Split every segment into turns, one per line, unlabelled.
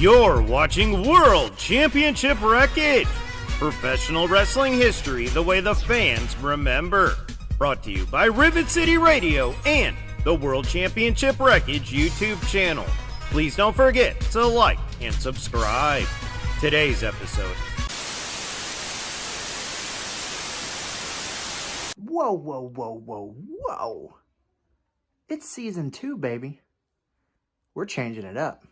You're watching World Championship Wreckage. Professional wrestling history the way the fans remember. Brought to you by Rivet City Radio and the World Championship Wreckage YouTube channel. Please don't forget to like and subscribe. Today's episode.
Whoa, whoa, whoa, whoa, whoa. It's season 2, baby. We're changing it up.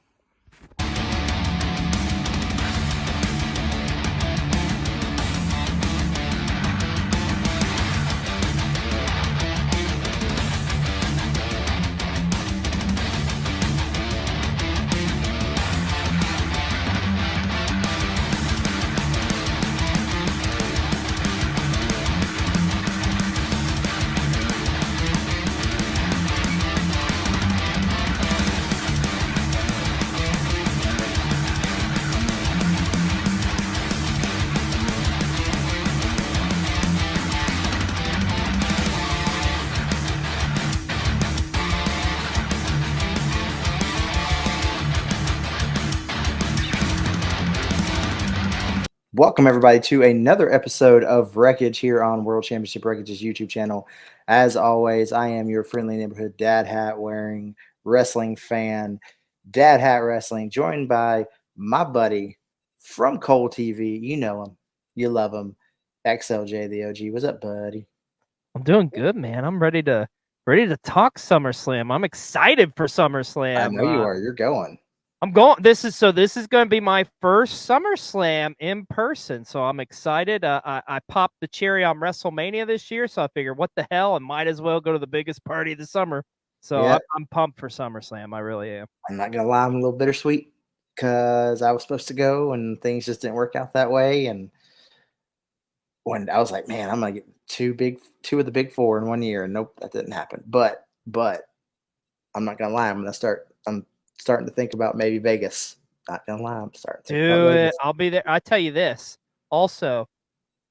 Welcome, everybody, to another episode of Wreckage here on World Championship Wreckage's YouTube channel. As always, I am your friendly neighborhood dad hat wearing wrestling fan, Dad Hat Wrestling, joined by my buddy from Cole TV. You know him, you love him, XLJ the OG. What's up, buddy?
I'm doing good, man. I'm ready to talk SummerSlam. I'm excited for SummerSlam.
I know you are. You're going.
I'm going. This is going to be my first SummerSlam in person, so I'm excited. I popped the cherry on WrestleMania this year, so I figured, what the hell, I might as well go to the biggest party of the summer. So yeah. I'm pumped for SummerSlam. I really am.
I'm not gonna lie, I'm a little bittersweet because I was supposed to go and things just didn't work out that way. And when I was like, man, I'm gonna get two of the big four in 1 year, and nope, that didn't happen. But I'm not gonna lie, I'm starting to think about maybe Vegas. Not gonna lie, I'm starting to think about Vegas.
I'll be there. I tell you this. Also,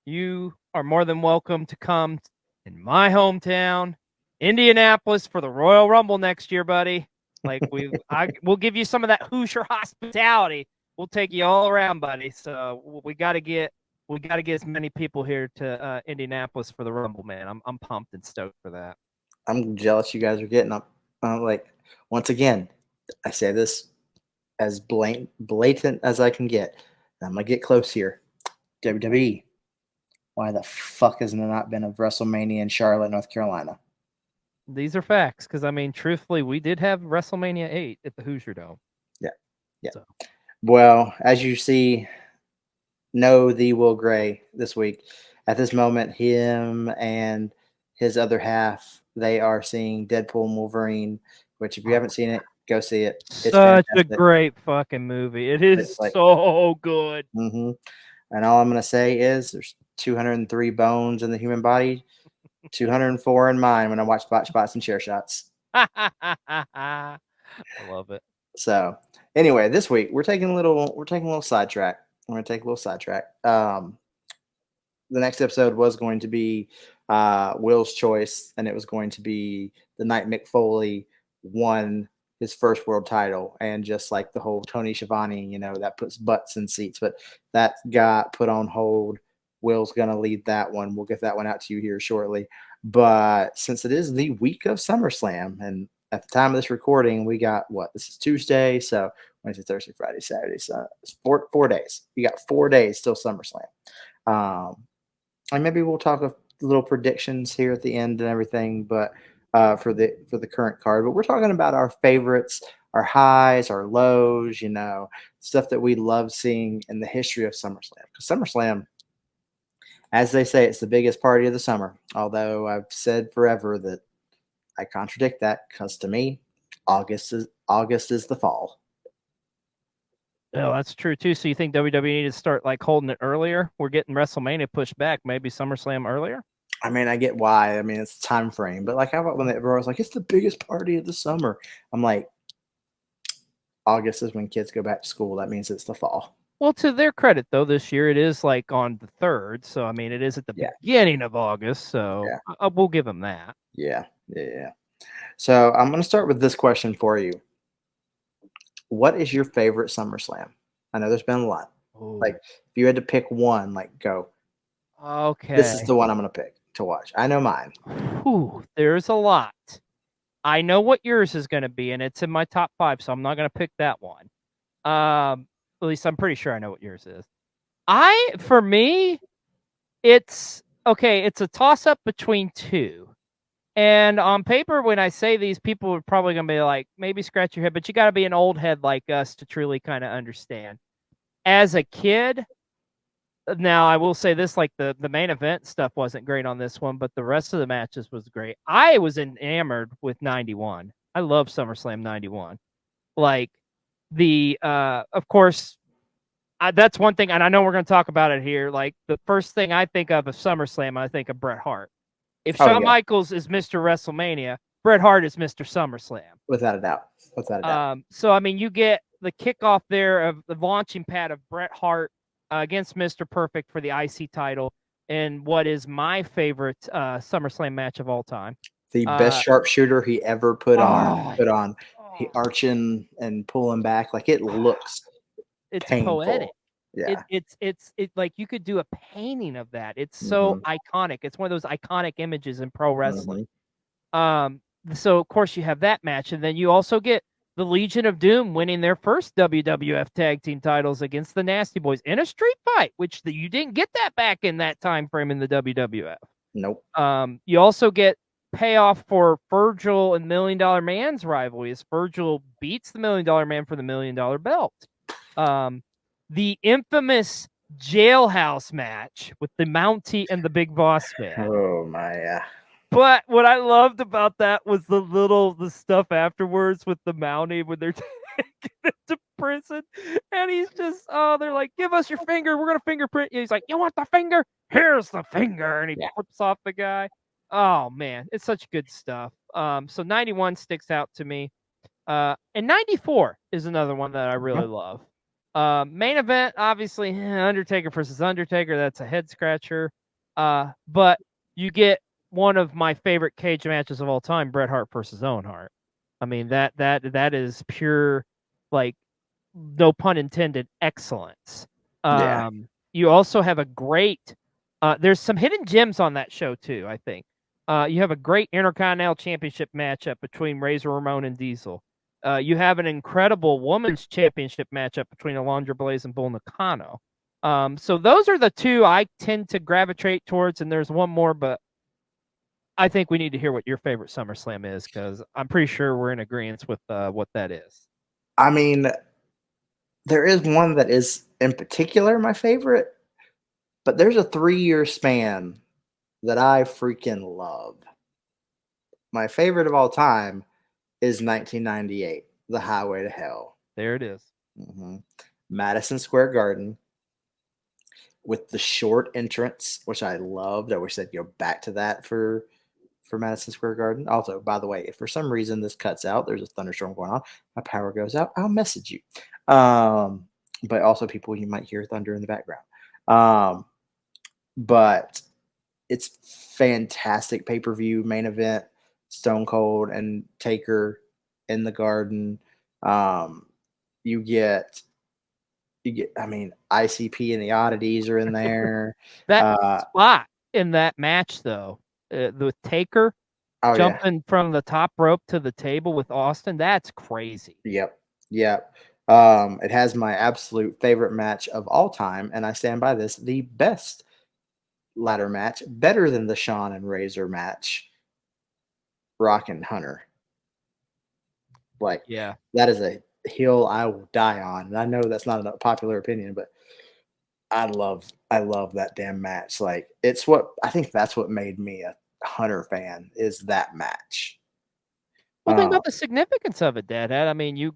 you are more than welcome to come in my hometown, Indianapolis, for the Royal Rumble next year, buddy. Like we'll give you some of that Hoosier hospitality. We'll take you all around, buddy. So we got to get as many people here to Indianapolis for the Rumble, man. I'm pumped and stoked for that.
I'm jealous you guys are getting up. Like, once again, I say this as blatant as I can get. I'm going to get close here. WWE, why the fuck hasn't there not been a WrestleMania in Charlotte, North Carolina?
These are facts, because, I mean, truthfully, we did have WrestleMania 8 at the Hoosier Dome.
Yeah. So. Well, as you see, the Will Gray this week. At this moment, him and his other half, they are seeing Deadpool and Wolverine, which, if you haven't seen it, go see it. It's
such
fantastic.
A great fucking movie. It is so good.
Mm-hmm. And all I'm going to say is there's 203 bones in the human body, 204 in mine when I watch Botch Spots and Chair Shots.
I love it.
So anyway, this week we're taking a little sidetrack. We're going to take a little sidetrack. The next episode was going to be Will's choice, and it was going to be the night Mick Foley won his first world title, and just like the whole Tony Schiavone, that puts butts in seats, but that got put on hold. Will's gonna lead that one. We'll get that one out to you here shortly. But since it is the week of SummerSlam, and at the time of this recording, we got this is Tuesday, so Wednesday, Thursday, Friday, Saturday, so it's four days. You got 4 days till SummerSlam. And maybe we'll talk a little predictions here at the end and everything, but for the current card. But we're talking about our favorites, our highs, our lows, stuff that we love seeing in the history of SummerSlam. Because SummerSlam, as they say, it's the biggest party of the summer. Although I've said forever that I contradict that, because to me, August is the fall.
Oh, that's true too. So you think WWE needs to start holding it earlier? We're getting WrestleMania pushed back, maybe SummerSlam earlier?
I mean, I get why. I mean, it's time frame. But how about when everyone's like, it's the biggest party of the summer? I'm like, August is when kids go back to school. That means it's the fall.
Well, to their credit, though, this year it is on the 3rd. So, I mean, it is at the beginning of August. So we'll give them that.
Yeah. So I'm going to start with this question for you. what is your favorite SummerSlam? I know there's been a lot. Like, if you had to pick one, like, go,
Okay.
this is the one I'm going to pick to watch. I know mine.
Whew, there's a lot. I know what yours is going to be, and it's in my top 5, so I'm not going to pick that one. At least I'm pretty sure I know what yours is. For me, it's okay. It's a toss-up between 2. And on paper, when I say these, people are probably going to be like, maybe scratch your head, but you got to be an old head like us to truly kind of understand. As a kid, now I will say this, like the main event stuff wasn't great on this one, but the rest of the matches was great. I was enamored with 91. I love SummerSlam 91. Like of course, that's one thing, and I know we're going to talk about it here. Like the first thing I think of SummerSlam, I think of Bret Hart. If Shawn Michaels is Mr. WrestleMania, Bret Hart is Mr. SummerSlam.
Without a doubt.
So, I mean, you get the kickoff there of the launching pad of Bret Hart against Mr. Perfect for the IC title in what is my favorite SummerSlam match of all time.
The best sharpshooter he ever put on. He arching and pulling back. Like, it looks painful.
Poetic.
Yeah.
It's like you could do a painting of that. It's so iconic. It's one of those iconic images in pro wrestling. So of course you have that match, and then you also get the Legion of Doom winning their first WWF tag team titles against the Nasty Boys in a street fight, which you didn't get that back in that time frame in the WWF.
Nope.
You also get payoff for Virgil and $1 Million Man's rivalry as Virgil beats the $1 Million Man for the $1 Million belt. The infamous jailhouse match with the Mountie and the Big Boss Man.
Oh my, yeah.
But what I loved about that was the stuff afterwards with the Mountie when they're taking him to prison, and he's just, they're like, give us your finger, we're gonna fingerprint you. He's like, you want the finger? Here's the finger, and he flips off the guy. Oh man, it's such good stuff. So 91 sticks out to me, and 94 is another one that I really love. Main event, obviously, Undertaker versus Undertaker. That's a head scratcher. But you get one of my favorite cage matches of all time, Bret Hart versus Owen Hart. I mean, that is pure, like, no pun intended, excellence. You also have a great, there's some hidden gems on that show too, I think. You have a great Intercontinental Championship matchup between Razor Ramon and Diesel. You have an incredible Women's Championship matchup between Alundra Blaze and Bull Nakano. So those are the two I tend to gravitate towards, and there's one more, but I think we need to hear what your favorite SummerSlam is, because I'm pretty sure we're in agreement with what that is.
I mean, there is one that is in particular my favorite, but there's a 3-year span that I freaking love. My favorite of all time is 1998, The Highway to Hell.
There it is.
Madison Square Garden with the short entrance, which I loved. I wish they'd go back to that for Madison Square Garden. Also, by the way, if for some reason this cuts out, there's a thunderstorm going on, my power goes out, I'll message you. But also, people, you might hear thunder in the background. But it's fantastic pay-per-view main event. Stone Cold and Taker in the Garden. You get, I mean, ICP and the Oddities are in there.
That spot in that match, though, the Taker jumping from the top rope to the table with Austin, that's crazy.
Yep. It has my absolute favorite match of all time, and I stand by this, the best ladder match, better than the Shawn and Razor match, Rock and Hunter. Like, that is a hill I will die on. And I know that's not a popular opinion, but I love that damn match. Like, it's what I think that's what made me a Hunter fan, is that match.
Well, think about the significance of it, DadHat. I mean, you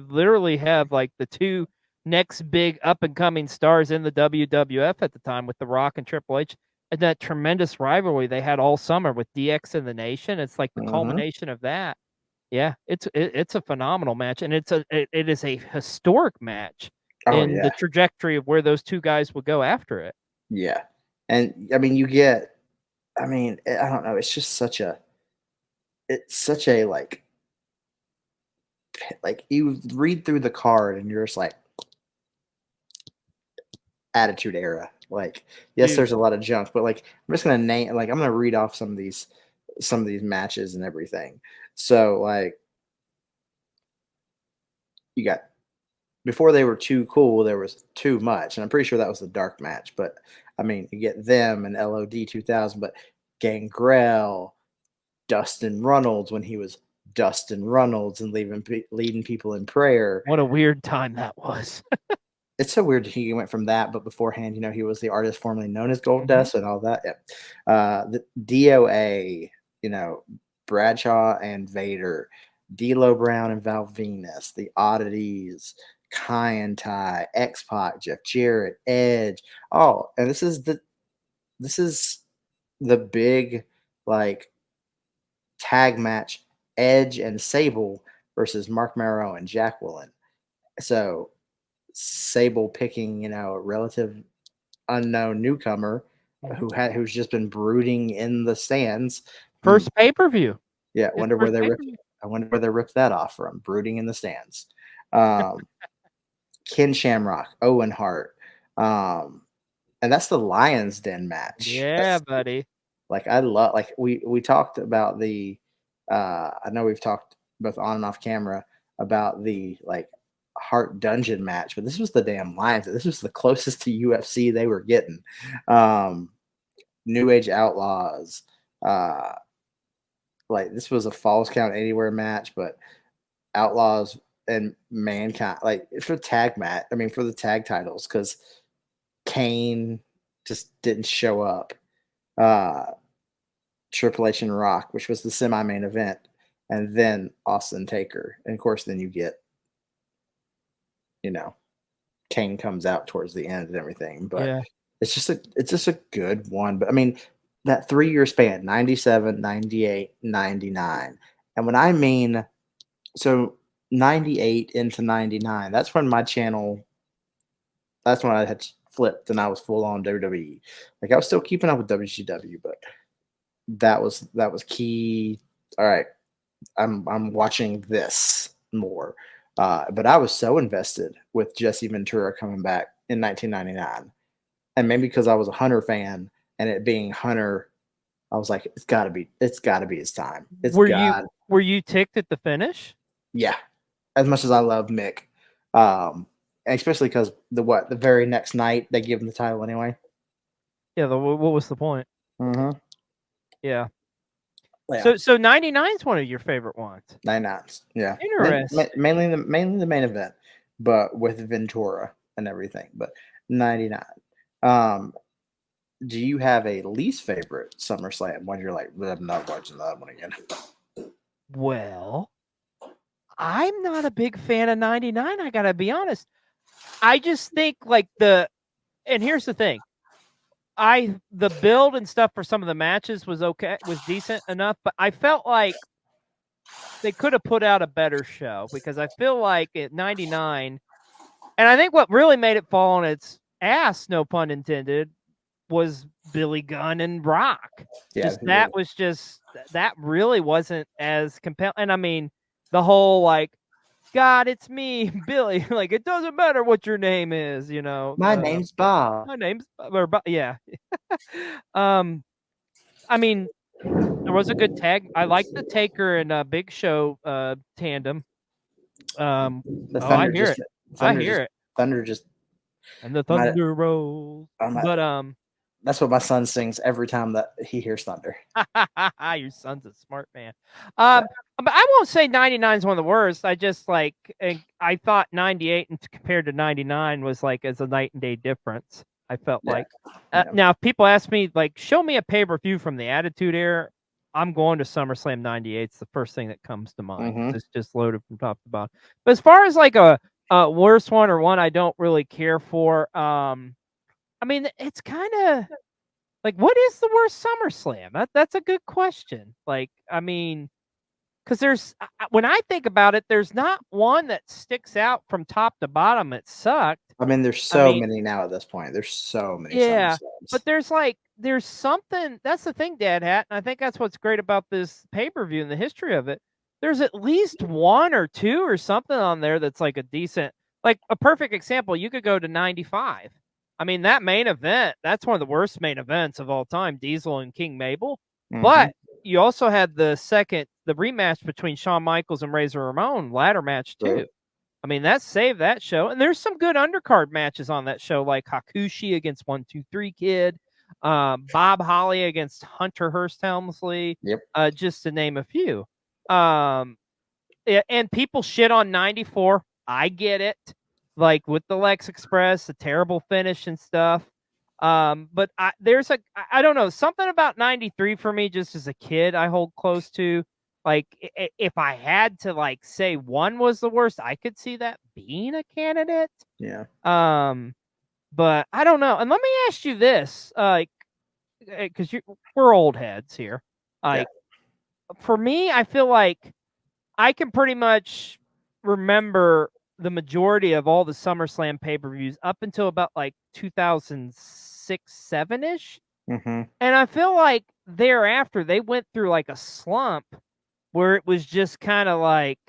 literally have like the two next big up and coming stars in the WWF at the time with The Rock and Triple H, and that tremendous rivalry they had all summer with DX and the Nation. It's like the culmination of that. Yeah, it's a phenomenal match, and it is a historic match in the trajectory of where those two guys would go after it.
Yeah, and I mean, I don't know, it's such a like like you read through the card and you're just like, Attitude Era. Like, yes,
Dude.
there's a lot of junk, but like I'm just gonna name, like I'm gonna read off some of these matches and everything. So like you got, before they were too cool, there was too much, and I'm pretty sure that was the dark match. But I mean, you get them and LOD 2000, but Gangrel, Dustin Runnels when he was Dustin Runnels and leading people in prayer.
What a weird time that was.
It's so weird he went from that, but beforehand, he was the artist formerly known as Gold Dust and all that. Yeah. The DOA, Bradshaw and Vader, D'Lo Brown and Val Venus, the Oddities, Kai and Ty, X-Pac, Jeff Jarrett, Edge. Oh, and this is the big like tag match, Edge and Sable versus Mark Marrow and Jack Willen. So Sable picking, a relative unknown newcomer who's just been brooding in the stands.
First pay-per-view.
Yeah, I wonder where they ripped that off from. Brooding in the stands. Ken Shamrock, Owen Hart. And that's the Lions Den match.
Yeah, buddy.
Like I love, like we talked about the I know we've talked both on and off camera about the like Hart Dungeon match, but this was the damn Lions. This was the closest to UFC they were getting. New Age Outlaws. Like this was a Falls Count Anywhere match, but Outlaws and Mankind, like for tag match. I mean, for the tag titles, because Kane just didn't show up. Triple H and Rock, which was the semi-main event, and then Austin Taker, and of course, then you get, Kane comes out towards the end and everything. But yeah. It's just a good one. But I mean, that 3-year span, 97, 98, 99. And when I mean, so 98 into 99, that's when my channel, that's when I had flipped and I was full on WWE. Like I was still keeping up with WCW, but that was key. All right, I'm watching this more. But I was so invested with Jesse Ventura coming back in 1999. And maybe because I was a Hunter fan and it being Hunter, I was like, it's gotta be his time.
Were you ticked at the finish?
Yeah. As much as I love Mick. Especially because the very next night they give him the title anyway.
Yeah, what was the point?
Mm-hmm.
Yeah. So 99 is one of your favorite ones.
99's, yeah.
Interesting.
Mainly the main event, but with Ventura and everything. But 99. Do you have a least favorite SummerSlam when you're like, I'm not watching that one again?
Well, I'm not a big fan of 99. I gotta be honest. I just think like and here's the thing. The build and stuff for some of the matches was decent enough, but I felt like they could have put out a better show because I feel like at 99, and I think what really made it fall on its ass, no pun intended, was Billy Gunn and Rock. Yeah, that really wasn't as compelling. And I mean, the whole like, God, it's me, Billy. Like, it doesn't matter what your name is,
My name's Bob.
My name's Bob. Yeah. I mean, there was a good tag. I like the Taker and Big Show tandem. I hear it.
Thunder just
and the thunder rolls. But
that's what my son sings every time that he hears thunder.
Your son's a smart man. But I won't say 99 is one of the worst. I just I thought 98 compared to 99 was like as a night and day difference. I felt like. Now, if people ask me, like, show me a pay-per-view from the Attitude Era, I'm going to SummerSlam 98. It's the first thing that comes to mind. Mm-hmm. It's just loaded from top to bottom. But as far as like a worst one or one I don't really care for, I mean, it's kind of like, what is the worst SummerSlam? That's a good question. Like, I mean, because when I think about it, there's not one that sticks out from top to bottom that sucked.
I mean, there's so many now at this point. There's so many.
Yeah, but there's something. That's the thing, DadHat, and I think that's what's great about this pay-per-view and the history of it. there's at least one or two or something on there that's like a decent, like a perfect example. You could go to 95. I mean, that main event, that's one of the worst main events of all time, Diesel and King Mabel. But you also had the rematch between Shawn Michaels and Razor Ramon, ladder match too.
Right.
I mean, that saved that show. And there's some good undercard matches on that show, like Hakushi against 1-2-3 Kid, Bob Holly against Hunter Hearst Helmsley, just to name a few. And people shit on 94. I get it. Like with the Lex Express, the terrible finish and stuff. But I don't know, something about 93 for me, just as a kid, I hold close to. Like, if I had to like say one was the worst, I could see that being a candidate.
Yeah.
But I don't know. And let me ask you this, because we're old heads here. Like, for me, I feel like I can pretty much remember the majority of all the SummerSlam pay-per-views up until about like 2006, 7-ish.
And
I feel like thereafter they went through like a slump where it was just kind of like,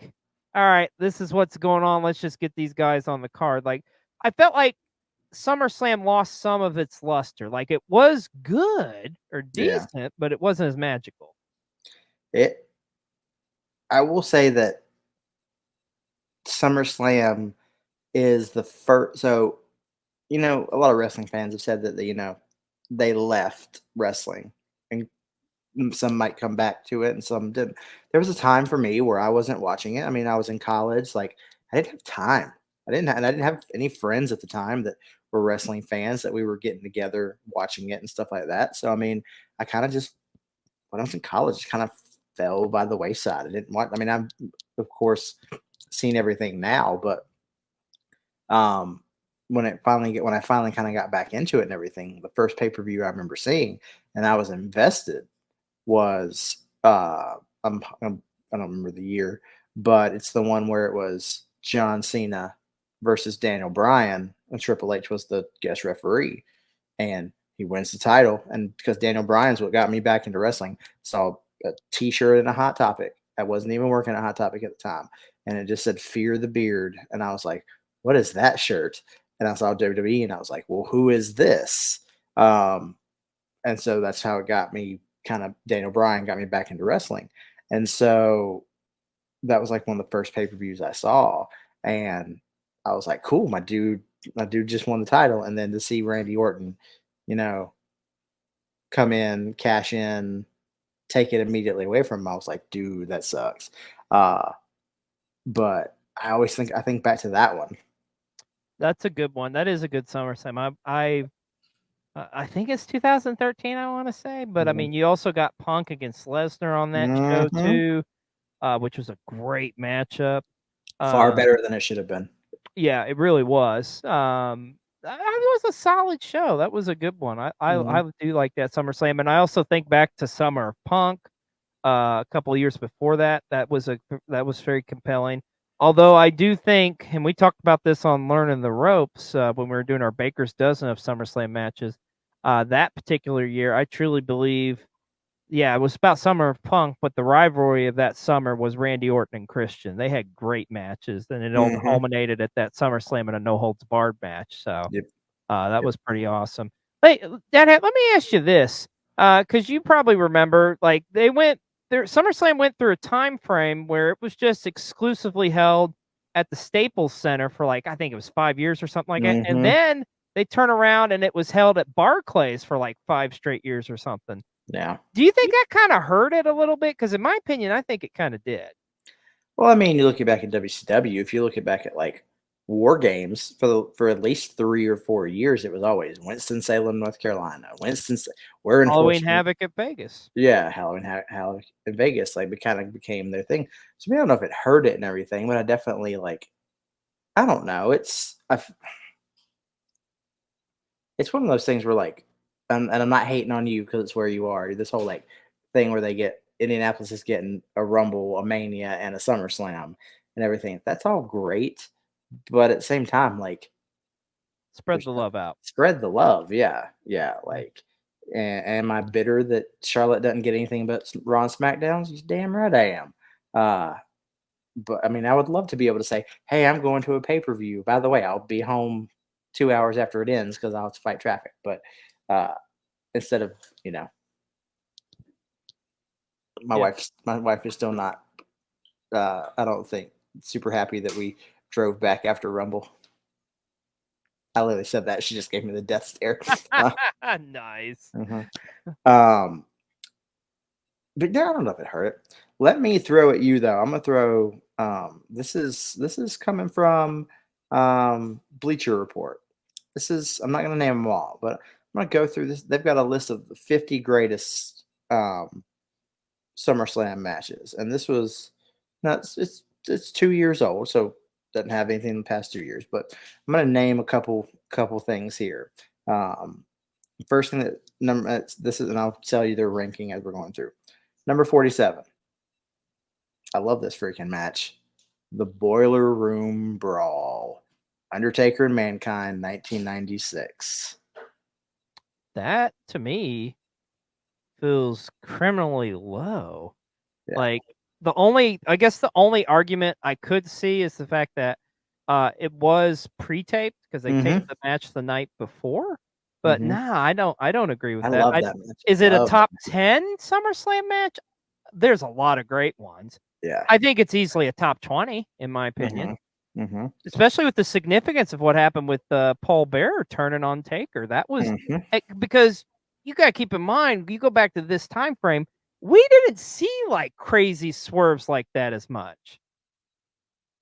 all right, this is what's going on. Let's just get these guys on the card. Like, I felt like SummerSlam lost some of its luster. Like, it was good or decent, but it wasn't as magical.
I will say that SummerSlam is the first. So, a lot of wrestling fans have said that they left wrestling, and some might come back to it, and some didn't. There was a time for me where I wasn't watching it. I mean, I was in college. Like, I didn't have time. I didn't have any friends at the time that were wrestling fans that we were getting together watching it and stuff like that. So, I mean, I kind of just, when I was in college, just kind of fell by the wayside. I didn't want. I mean, I've of course seen everything now, but when I finally kind of got back into it and everything, the first pay-per-view I remember seeing and I was invested was I don't remember the year, but it's the one where it was John Cena versus Daniel Bryan, and Triple H was the guest referee, and he wins the title. And because Daniel Bryan's what got me back into wrestling, saw a T-shirt and a Hot Topic. I wasn't even working at Hot Topic at the time, and it just said "Fear the Beard," and I was like, "What is that shirt?" And I saw WWE, and I was like, "Well, who is this?" And so that's how it got me. Kind of Daniel Bryan got me back into wrestling, and so that was like one of the first pay-per-views I saw, and I was like, "Cool, my dude just won the title," and then to see Randy Orton, come in, cash in, take it immediately away from him, I was like, dude, that sucks. But I think back to that one.
That's a good one. That is a good SummerSlam. I think it's 2013, I want to say, but I mean, you also got Punk against Lesnar on that show too, which was a great matchup.
Far better than it should have been.
Yeah, it really was. It was a solid show. That was a good one. I do like that SummerSlam, and I also think back to Summer of Punk, a couple of years before that. That was very compelling. Although I do think, and we talked about this on Learning the Ropes when we were doing our Baker's Dozen of SummerSlam matches, that particular year, I truly believe, it was about Summer of Punk, but the rivalry of that summer was Randy Orton and Christian. They had great matches, and it all culminated at that SummerSlam in a no-holds-barred match. So that was pretty awesome. Hey, DadHat, let me ask you this, because you probably remember, like, SummerSlam went through a time frame where it was just exclusively held at the Staples Center for like, I think it was 5 years or something like that. And then they turn around and it was held at Barclays for like 5 straight years or something.
Yeah.
Do you think that kind of hurt it a little bit? Because in my opinion, I think it kind of did.
Well, I mean, you look back at WCW, if you look back at like War Games for at least 3 or 4 years, it was always Winston-Salem, North Carolina. We're in
Halloween Havoc at Vegas.
Yeah, Halloween Havoc in Vegas. Like, it kind of became their thing. So I don't know if it hurt it and everything, but I definitely I don't know. It's one of those things where like, and I'm not hating on you because it's where you are. This whole like thing where Indianapolis is getting a Rumble, a Mania, and a SummerSlam and everything. That's all great. But at the same time, like,
spread the love out.
Spread the love, yeah. Like, am I bitter that Charlotte doesn't get anything but Raw and SmackDowns? Damn right I am. But I mean, I would love to be able to say, "Hey, I'm going to a pay-per-view. By the way, I'll be home 2 hours after it ends because I'll have to fight traffic." But uh, instead of, my
Yeah.
wife is still not. I don't think super happy that we drove back after Rumble. I literally said that. She just gave me the death stare.
Nice.
Mhm. Um, but yeah, I don't know if it hurt. Let me throw at you though. I'm gonna throw. This is coming from Bleacher Report. I'm not gonna name them all, but I'm gonna go through this. They've got a list of the 50 greatest SummerSlam matches, and this was not. It's 2 years old, so doesn't have anything in the past 2 years. But I'm gonna name a couple things here. Um, First thing that this is, and I'll tell you their ranking as we're going through. Number 47. I love this freaking match. The Boiler Room Brawl. Undertaker and Mankind, 1996.
That to me feels criminally low.
Yeah.
Like I guess the only argument I could see is the fact that it was pre-taped because they taped the match the night before. But nah, I don't agree with
I
that.
love that match.
Is it a
Love
top
that.
10 SummerSlam match? There's a lot of great ones.
Yeah.
I think it's easily a top 20 in my opinion. Especially with the significance of what happened with Paul Bearer turning on Taker. That was because you got to keep in mind, you go back to this time frame, we didn't see like crazy swerves like that as much.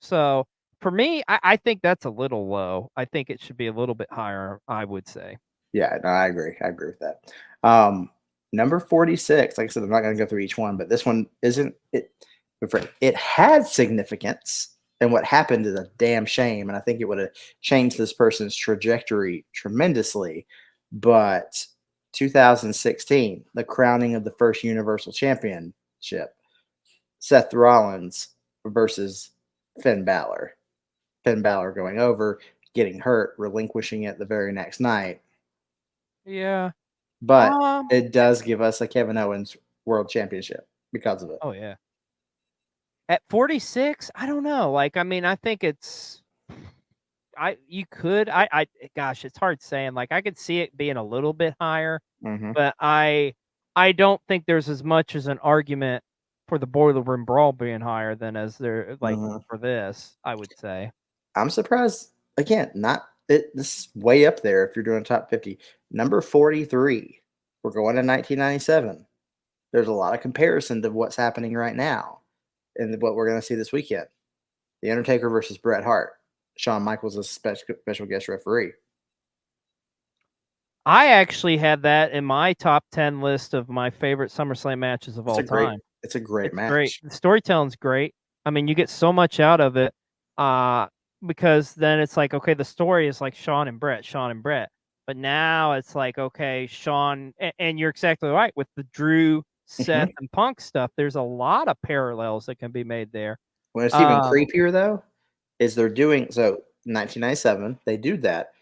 So for me, I think that's a little low. I think it should be a little bit higher, I would say.
Yeah, no, I agree. I agree with that. Number 46, like I said, I'm not going to go through each one, but this one isn't it. It had significance, and what happened is a damn shame. And I think it would have changed this person's trajectory tremendously. But 2016, the crowning of the first Universal Championship, Seth Rollins versus Finn Balor. Finn Balor going over, getting hurt, relinquishing it the very next night.
Yeah.
But it does give us a Kevin Owens World Championship because of it.
Oh yeah. At 46, I don't know. Like, I mean, I think it's gosh, it's hard saying. Like, I could see it being a little bit higher, but I don't think there's as much as an argument for the Boiler Room Brawl being higher than as there like for this, I would say.
I'm surprised again, this is way up there if you're doing top 50. Number 43. We're going to 1997. There's a lot of comparison to what's happening right now and what we're going to see this weekend. The Undertaker versus Bret Hart. Shawn Michaels is a special guest referee.
I actually had that in my top 10 list of my favorite SummerSlam matches of all time.
It's a great match.
Great. The storytelling's great. I mean, you get so much out of it because then it's like, okay, the story is like Shawn and Bret. But now it's like, okay, Shawn, and you're exactly right with the Drew, Seth, and Punk stuff. There's a lot of parallels that can be made there.
When it's even creepier, though, is they're doing so. 1997, they do that.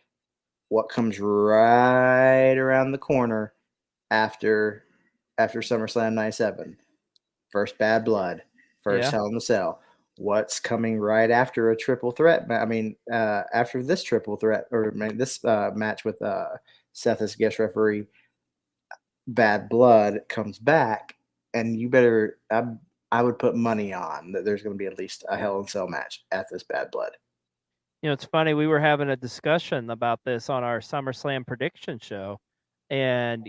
What comes right around the corner after SummerSlam 97? First Bad Blood, first Hell in a Cell. What's coming right after a triple threat? I mean, after this triple threat or this match with Seth as guest referee, Bad Blood comes back, and you better. I would put money on that there's going to be at least a Hell in a Cell match at this Bad Blood.
You know, it's funny. We were having a discussion about this on our SummerSlam prediction show, and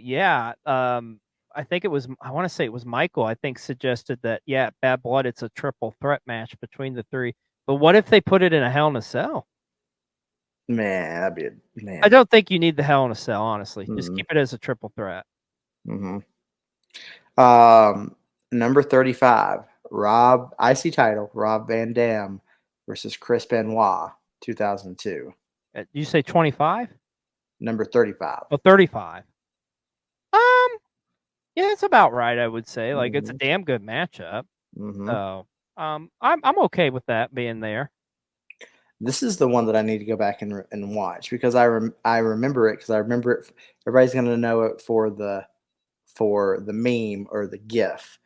I think I want to say it was Michael, I think, suggested that, Bad Blood, it's a triple threat match between the three. But what if they put it in a Hell in a Cell?
Man, that'd be man.
I don't think you need the Hell in a Cell, honestly. Just keep it as a triple threat.
Number 35, IC title, Rob Van Dam versus Chris Benoit, 2002.
You say 25?
Number 35.
Oh, 35. Yeah, it's about right, I would say. Like, it's a damn good matchup. So, I'm okay with that being there.
This is the one that I need to go back and watch because I remember it because I remember it. Everybody's going to know it for the meme or the GIF.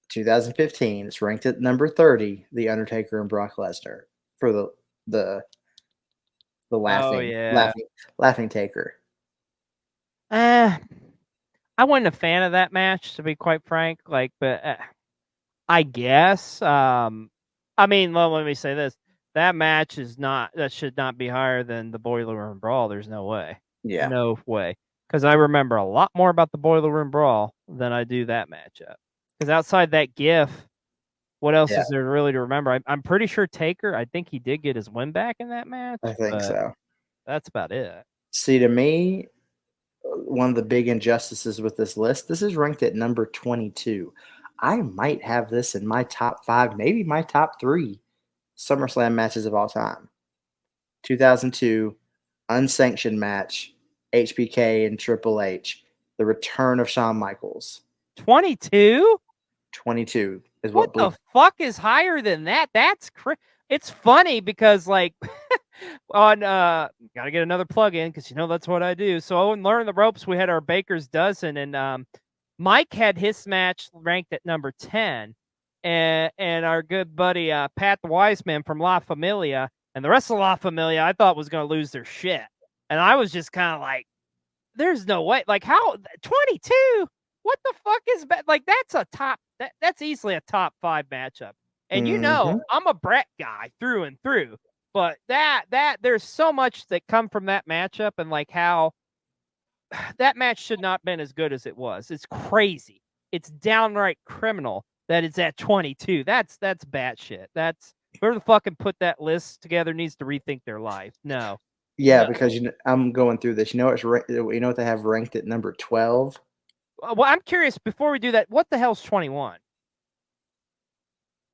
2015, it's ranked at number 30, The Undertaker and Brock Lesnar for the
Oh
laughing
yeah.
laughing taker.
I wasn't a fan of that match, to be quite frank. Like, but I guess. I mean, well, let me say this: that match that should not be higher than the Boiler Room Brawl. There's no way.
Yeah.
No way. Because I remember a lot more about the Boiler Room Brawl than I do that matchup. Because outside that GIF, what else
Yeah.
is there really to remember? I'm pretty sure Taker, I think he did get his win back in that match.
I think so.
That's about it.
See, to me, one of the big injustices with this list, this is ranked at number 22. I might have this in my top 5, maybe my top 3 SummerSlam matches of all time. 2002, unsanctioned match, HBK and Triple H, the return of Shawn Michaels.
22?
22 is
what the fuck is higher than that? That's it's funny because like on gotta get another plug in because that's what I do. So in Learn the Ropes, we had our Baker's Dozen, and Mike had his match ranked at number 10, and our good buddy Pat the Wise Man from La Familia and the rest of La Familia I thought was gonna lose their shit, and I was just kind of like, there's no way, like how 22. What the fuck is like that's a top that's easily a top 5 matchup. And I'm a Brett guy through and through. But that there's so much that come from that matchup, and like how that match should not have been as good as it was. It's crazy. It's downright criminal that it's at 22. That's batshit. That's whoever the fucking put that list together needs to rethink their life. No.
Yeah,
No.
because I'm going through this. You know what they have ranked at number 12?
Well, I'm curious, before we do that, what the hell's 21?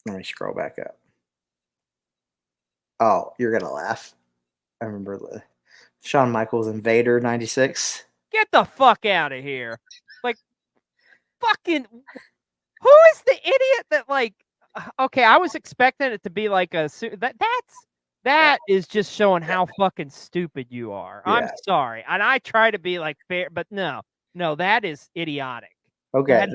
Let me scroll back up. Oh, you're going to laugh. I remember the Shawn Michaels Invader 96.
Get the fuck out of here. Like, fucking, who is the idiot that, like, okay, I was expecting it to be like that is just showing how fucking stupid you are. Yeah. I'm sorry. And I try to be like fair, but no, that is idiotic.
Okay,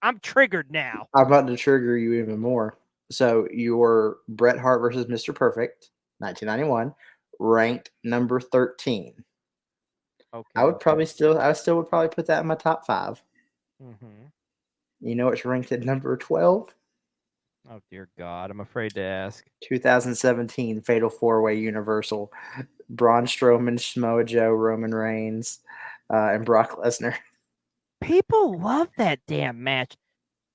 I'm triggered now.
I'm about to trigger you even more. So your Bret Hart versus Mr. Perfect, 1991, ranked number 13. Okay. I still would probably put that in my top 5. Mm-hmm. You know it's ranked at number 12?
Oh dear God, I'm afraid to ask.
2017 Fatal 4-Way Universal, Braun Strowman, Samoa Joe, Roman Reigns, and Brock Lesnar.
People love that damn match.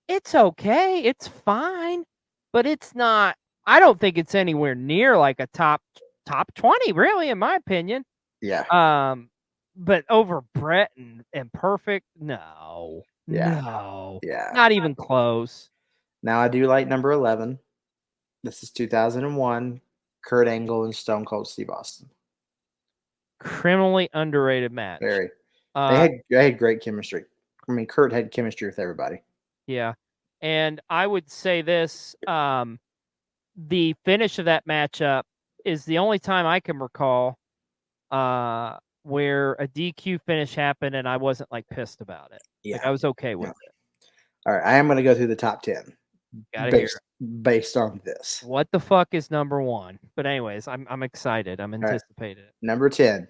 It's okay. It's fine. But it's not, I don't think it's anywhere near like a top 20, really, in my opinion.
Yeah.
But over Brett and Perfect, no.
Yeah.
No.
Yeah.
Not even close.
Now I do like number 11. This is 2001, Kurt Angle and Stone Cold Steve Austin.
Criminally underrated match.
Very. They had great chemistry. I mean, Kurt had chemistry with everybody.
Yeah. And I would say this, the finish of that matchup is the only time I can recall where a DQ finish happened and I wasn't like pissed about it. Yeah. Like, I was okay with it.
All right. I am going to go through the top 10. Based on this.
What the fuck is number 1? But anyways, I'm excited. I'm anticipating it.
Number 10,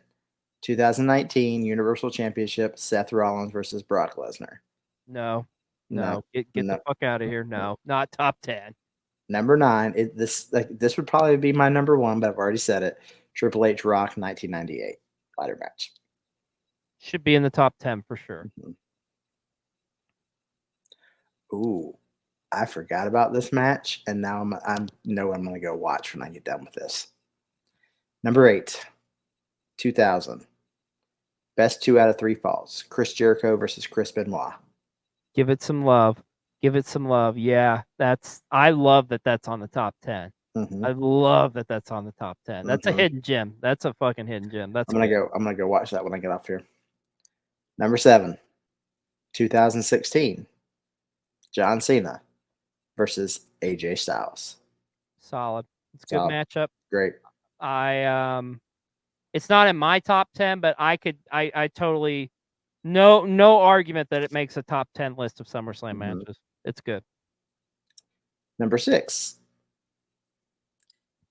2019 Universal Championship, Seth Rollins versus Brock Lesnar.
No. Get the fuck out of here. No, not top 10.
Number 9, this would probably be my number 1, but I've already said it. Triple H Rock 1998 ladder match.
Should be in the top 10 for sure.
Mm-hmm. Ooh, I forgot about this match, and now I'm going to go watch when I get done with this. Number 8, 2000. Best 2 out of 3 falls. Chris Jericho versus Chris Benoit.
Give it some love. Yeah, I love that that's on the top 10. Mm-hmm. I love that that's on the top 10. That's a hidden gem. That's a fucking hidden gem. I'm
gonna go watch that when I get off here. Number 7, 2016. John Cena versus AJ Styles.
Solid. It's a good matchup.
Great.
It's not in my top 10, but I totally No argument that it makes a top 10 list of SummerSlam
Mhm.
matches. It's good.
Number 6.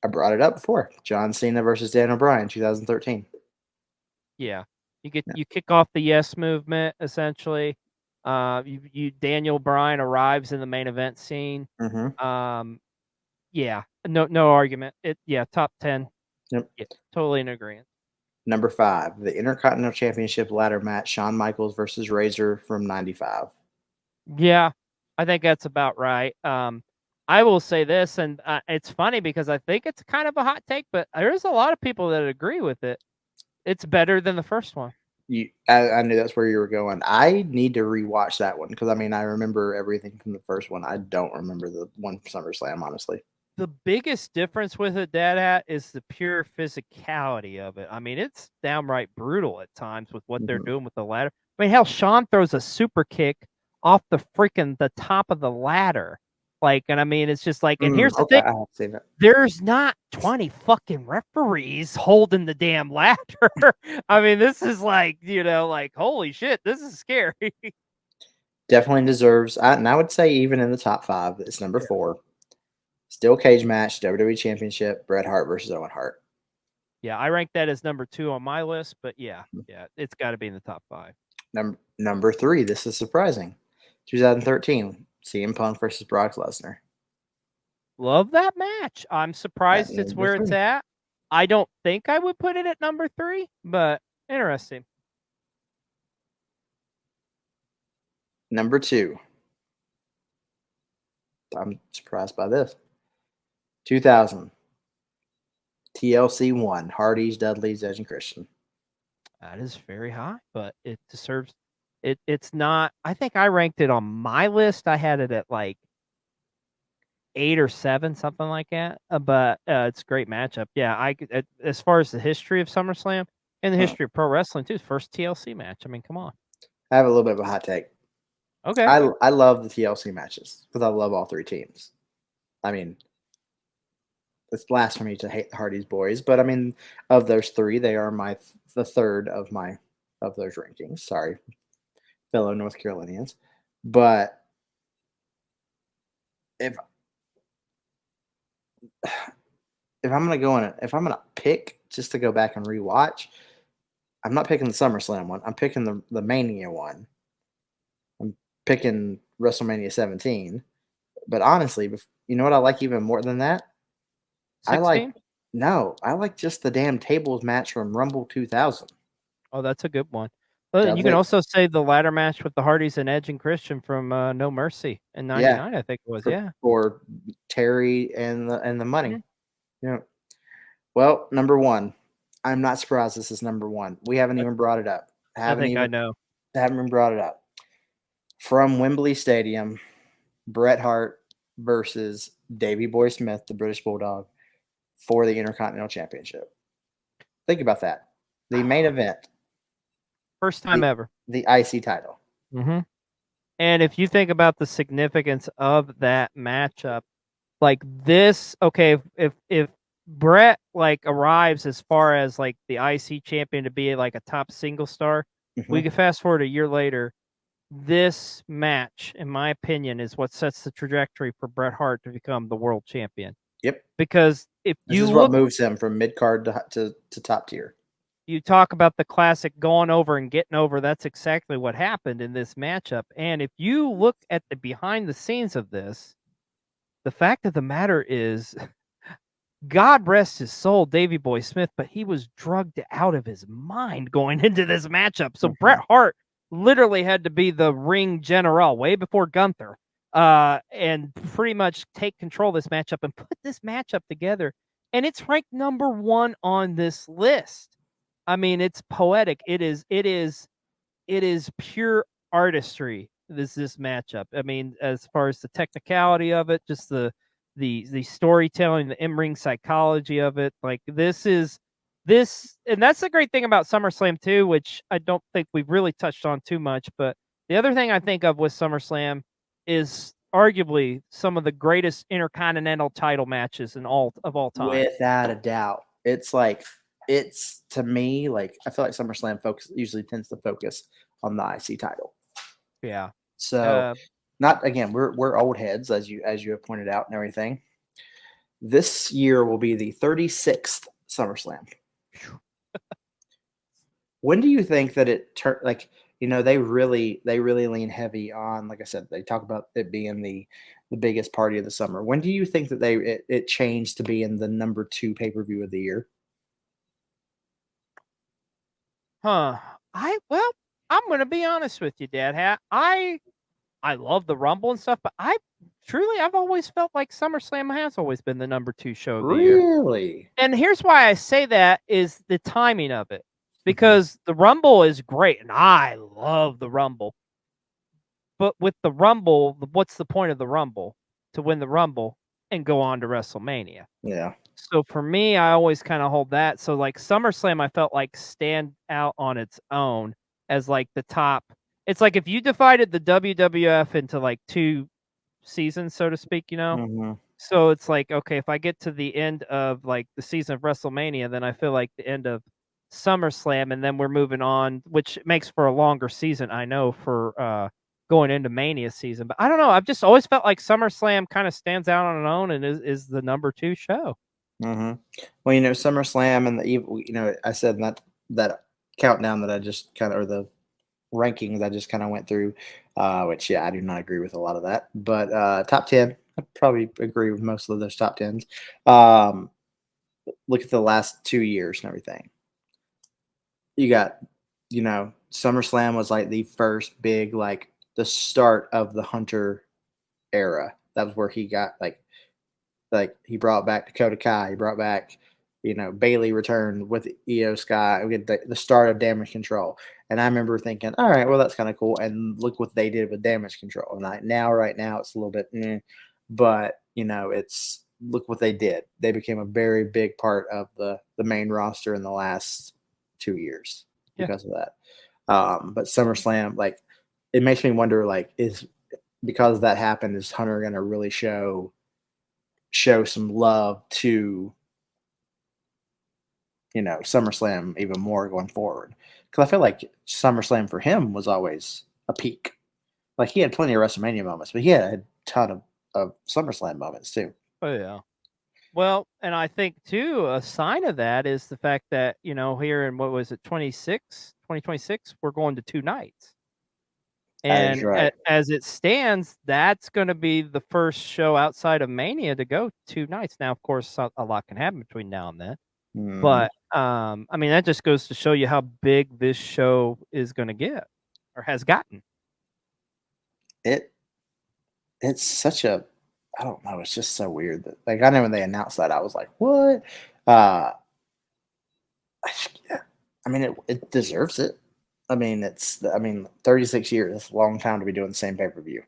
I brought it up before. John Cena versus Daniel Bryan, 2013.
Yeah.
Yeah.
You kick off the yes movement essentially. Daniel Bryan arrives in the main event scene.
Mm-hmm.
Yeah. No argument. Top 10.
Yep.
Yeah, totally in agreement.
Number 5, the Intercontinental Championship ladder match, Shawn Michaels versus Razor from 95.
Yeah, I think that's about right. I will say this, and it's funny because I think it's kind of a hot take, but there's a lot of people that agree with it. It's better than the first one.
I knew that's where you were going. I need to rewatch that one because, I mean, I remember everything from the first one. I don't remember the one from SummerSlam, honestly.
The biggest difference with it, DadHat, is the pure physicality of it. I mean, it's downright brutal at times with what they're
Mhm.
doing with the ladder. I mean, hell, Shawn throws a super kick off the top of the ladder. And I mean, it's just like, and here's the
Okay,
thing.
I have seen it.
There's not 20 fucking referees holding the damn ladder. I mean, this is like, holy shit, this is scary.
Definitely deserves, and I would say even in the top 5, it's number 4. Steel cage match, WWE Championship, Bret Hart versus Owen Hart.
Yeah, I rank that as number 2 on my list, but yeah, it's got to be in the top 5.
Number 3, this is surprising. 2013, CM Punk versus Brock Lesnar.
Love that match. I'm surprised it's
Number
where it's
3.
at. I don't think I would put it at number 3, but interesting.
Number 2. I'm surprised by this. 2000. TLC 1, Hardy's, Dudley's, Edge, and Christian.
That is very high, but it deserves it. It's not. I think I ranked it on my list. I had it at like 8 or 7, something like that. But it's a great matchup. Yeah, as far as the history of SummerSlam and the history of pro wrestling too, first TLC match. I mean, come on.
I have a little bit of a hot take.
Okay.
I love the TLC matches because I love all 3 teams. I mean, it's blasphemy to hate the Hardy's boys, but I mean, of those 3, they are the third of those rankings. Sorry, fellow North Carolinians, but if I'm gonna pick just to go back and rewatch, I'm not picking the SummerSlam one. I'm picking the Mania one. I'm picking WrestleMania 17. But honestly, you know what I like even more than that?
16?
I like just the damn tables match from Rumble 2000.
Oh, that's a good one. Well, you can
Dudley,
also say the ladder match with the Hardys and Edge and Christian from No Mercy in
yeah,
'99, I think it was. Yeah.
for Terry and the money.
Mhm.
Yeah. Well, number 1. I'm not surprised this is number 1. We haven't even brought it up.
I think I know.
Haven't even brought it up. From Wembley Stadium, Bret Hart versus Davey Boy Smith, the British Bulldog, for the Intercontinental Championship. Think about that. The main event.
First time ever.
The IC title.
Mm-hmm. And if you think about the significance of that matchup, like this, okay, if Brett arrives as far as the IC champion to be like a top single star, we can fast forward a year later. This match, in my opinion, is what sets the trajectory for Bret Hart to become the world champion.
Yep.
Because if
this
you
is what moves him from mid card to top tier.
You talk about the classic going over and getting over. That's exactly what happened in this matchup. And if you look at the behind the scenes of this, the fact of the matter is, God rest his soul, Davey Boy Smith, but he was drugged out of his mind going into this matchup. So Bret Hart literally had to be the ring general way before Gunther, and pretty much take control of this matchup and put this matchup together. And it's ranked number 1 on this list. I mean, it's poetic. It is pure artistry. This matchup. I mean, as far as the technicality of it, just the storytelling, the in-ring psychology of it. Like this, and that's the great thing about SummerSlam too, which I don't think we've really touched on too much. But the other thing I think of with SummerSlam is arguably some of the greatest intercontinental title matches of all time.
Without a doubt. It's like it's, to me, like, I feel like SummerSlam usually tends to focus on the IC title.
Yeah.
So, not again, we're old heads, as you have pointed out and everything. This year will be the 36th SummerSlam. When do you think that it turned, like, they really lean heavy on, like I said, they talk about it being the biggest party of the summer. When do you think that it changed to being the number 2 pay-per-view of the year?
Huh. Well, I'm gonna be honest with you, Dad Hat. I love the Rumble and stuff, but I've always felt like SummerSlam has always been the number 2 show of the year.
Really?
And here's why I say that is the timing of it. Because the Rumble is great, and I love the Rumble. But with the Rumble, what's the point of the Rumble? To win the Rumble and go on to WrestleMania.
Yeah.
So for me, I always kind of hold that. So like SummerSlam, I felt like stand out on its own as like the top. It's like if you divided the WWF into like 2 seasons, so to speak,
Mhm.
So it's like, okay, if I get to the end of like the season of WrestleMania, then I feel like the end of SummerSlam, and then we're moving on, which makes for a longer season, I know, for going into Mania season. But I don't know. I've just always felt like SummerSlam kind of stands out on its own and is the number 2 show.
Mhm. Well, SummerSlam and I said that countdown that I just kind of, or the rankings I just kind of went through, which, yeah, I do not agree with a lot of that. But top 10, I probably agree with most of those top 10s. Look at the last 2 years and everything. You got, SummerSlam was like the first big, like the start of the Hunter era. That was where he got like he brought back Dakota Kai. He brought back, Bailey returned with Io Sky. We get the start of Damage Control. And I remember thinking, all right, well, that's kind of cool. And look what they did with Damage Control. And right now, it's a little bit, but it's, look what they did. They became a very big part of the main roster in the last 2 years because of that. But SummerSlam, like, it makes me wonder, like, because that happened, is Hunter going to really show some love to SummerSlam even more going forward? Because I feel like SummerSlam for him was always a peak. Like, he had plenty of WrestleMania moments, but he had a ton of SummerSlam moments too.
Oh yeah. Well, and I think too a sign of that is the fact that here in what was it 2026, we're going to 2 nights.
That is
And
right.
as it stands, that's going to be the first show outside of Mania to go 2 nights. Now, of course, a lot can happen between now and then.
Mhm.
But I mean, that just goes to show you how big this show is going to get or has gotten.
It's such a, I don't know. It's just so weird that, like, I know when they announced that, I was like, what? Uh, I mean, it deserves it. I mean, 36 years. That's a long time to be doing the same pay per view.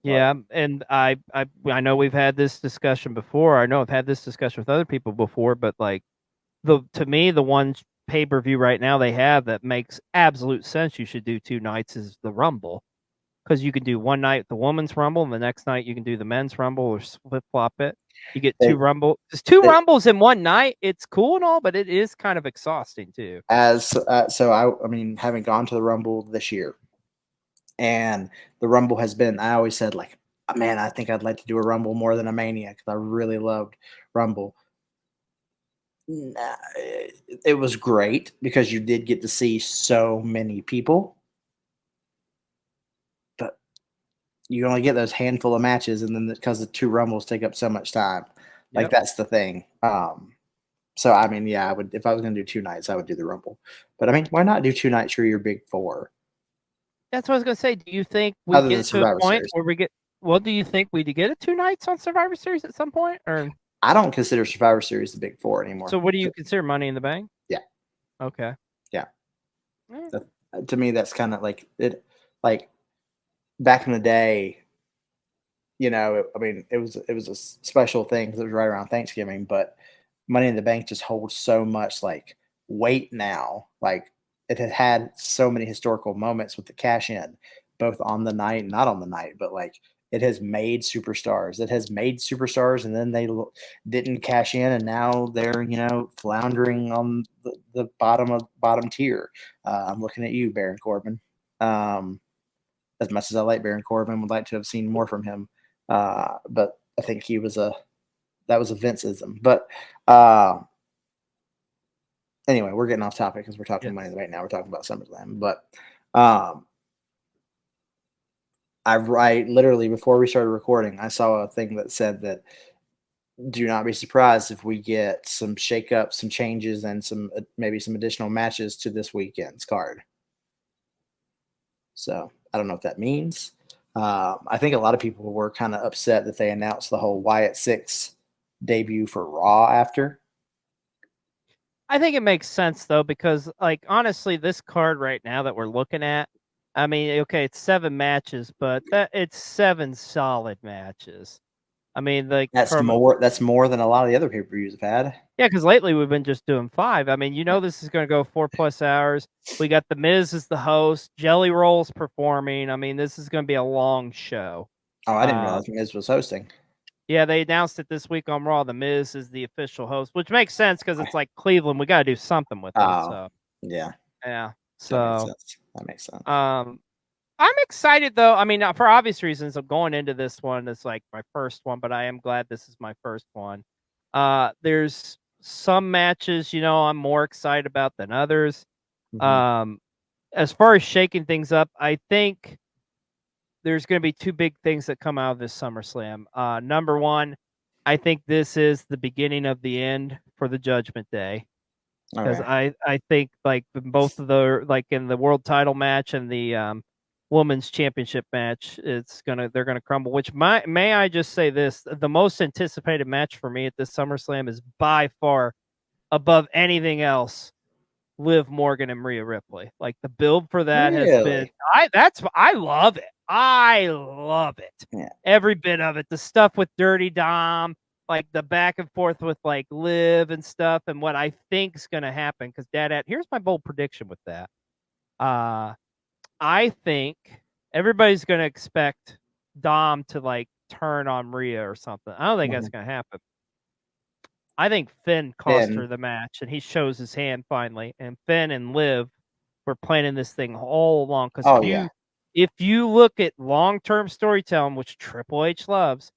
Yeah, and I know we've had this discussion before. I know I've had this discussion with other people before, but like to me, the one pay-per-view right now they have that makes absolute sense you should do 2 nights is the Rumble. Because you can do one night the women's Rumble, and the next night you can do the men's Rumble or flip-flop it. You get 2
It,
Rumble. There's 2
it,
Rumbles in one night. It's cool and all, but it is kind of exhausting too.
so I mean, having gone to the Rumble this year, and the Rumble has been, I always said, like, man, I think I'd like to do a Rumble more than a Mania because I really loved Rumble. Nah, it was great because you did get to see so many people, but you only get those handful of matches, and then because the 2 Rumbles take up so much time, like,
Yep.
that's the thing. So I mean, yeah, I would, if I was going to do 2 nights, I would do the Rumble. But I mean, why not do 2 nights for your big 4
That's what I was gonna say. Do you think we
other than
get to a
Survivor
point
Series?
where we get? Well, do you think we get a 2 nights on Survivor Series at some point, or
I don't consider Survivor Series the big 4 anymore.
so? What do you consider Money in the Bank?
Yeah,
Okay.
yeah.
Eh,
To me, that's kind of like it. Like, back in the day, I mean, it was a special thing because it was right around Thanksgiving. But Money in the Bank just holds so much, like, weight now. Like, it had so many historical moments with the cash in, both on the night and not on the night. But, like, It has made superstars. It has made superstars, and then they didn't cash in, and now they're floundering on the bottom tier. I'm looking at you, Baron Corbin. As much as I like Baron Corbin, would like to have seen more from him, but I think that was a Vinceism. But anyway, we're getting off topic because we're talking money right now. We're talking about SummerSlam, but I literally, before we started recording, I saw a thing that said that do not be surprised if we get some shakeups, some changes, and maybe some additional matches to this weekend's card. So I don't know what that means. I think a lot of people were kind of upset that they announced the whole Wyatt 6 debut for Raw after.
I think it makes sense though, because like honestly, this card right now that we're looking at, I mean, okay, it's 7 matches, but it's 7 solid matches. I mean, like
that's more than a lot of the other pay-per-views have had.
Yeah, because lately we've been just doing 5. I mean, this is going to go 4+ hours. We got The Miz as the host, Jelly Roll's performing. I mean, this is going to be a long show.
Oh, I didn't realize Miz was hosting.
Yeah, they announced it this week on Raw. The Miz is the official host, which makes sense because it's like Cleveland. We got to do something with them. So
yeah.
So
that makes sense.
I'm excited though. I mean, for obvious reasons, I'm going into this one. It's like my first one, but I am glad this is my first one. There's some matches, I'm more excited about than others. Mm-hmm. As far as shaking things up, I think there's going to be 2 big things that come out of this SummerSlam. Number one, I think this is the beginning of the end for the Judgment Day. Because I think like both of like in the world title match and the women's championship match, they're gonna crumble. Which may I just say this: the most anticipated match for me at this SummerSlam is by far above anything else. Liv Morgan and Rhea Ripley. Like the build for that has been. I love it. I love it.
Yeah.
Every bit of it. The stuff with Dirty Dom. Like the back and forth with like Liv and stuff, and what I think is going to happen. Because DadHat, here's my bold prediction with that. I think everybody's going to expect Dom to like turn on Rhea or something. I don't think that's going to happen. I think Finn cost her the match, and he shows his hand finally. And Finn and Liv were planning this thing all along. Because if you look at long-term storytelling, which Triple H loves.